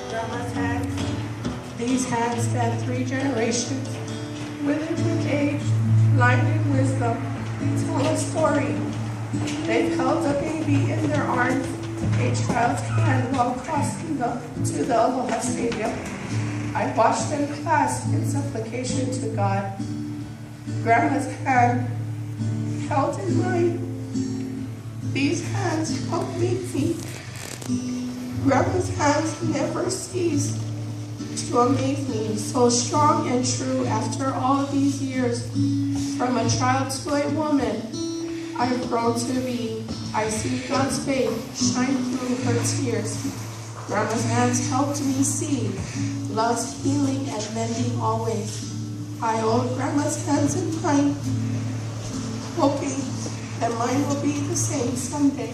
Grandma's hands. These hands span 3 generations. Withered with age, lined in wisdom, they tell a story. They've held a baby in their arms, a child's hand while crossing to the Aloha Stadium. I watched them clasp in supplication to God. Grandma's hand held in mine. These hands help make me. Grandma's hands never cease to amaze me, so strong and true after all these years. From a child to a woman, I've grown to be. I see God's face shine through her tears. Grandma's hands helped me see love's healing and mending always. I hold Grandma's hands in mine, hoping that mine will be the same someday.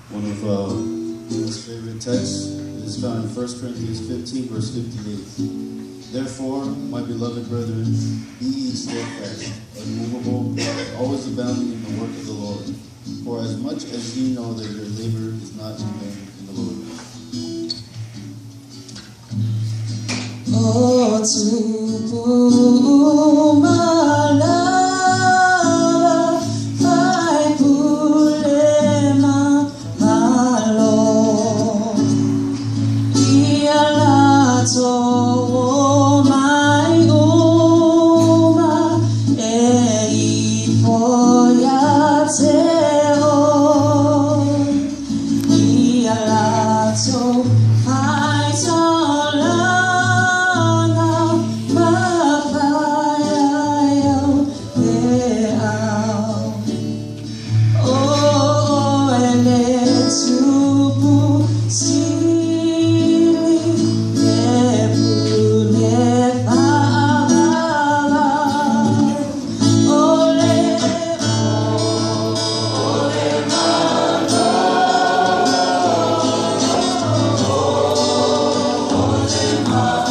One of his favorite texts is found in 1 Corinthians 15, verse 58. Therefore, my beloved brethren, be ye steadfast, unmovable, always abounding in the work of the Lord. For as much as ye know that your labor is not in vain in the Lord. Oh, tupu malala, vai pulema malo, ialato mai uma e ifoiateo, ialato mai Ole malo,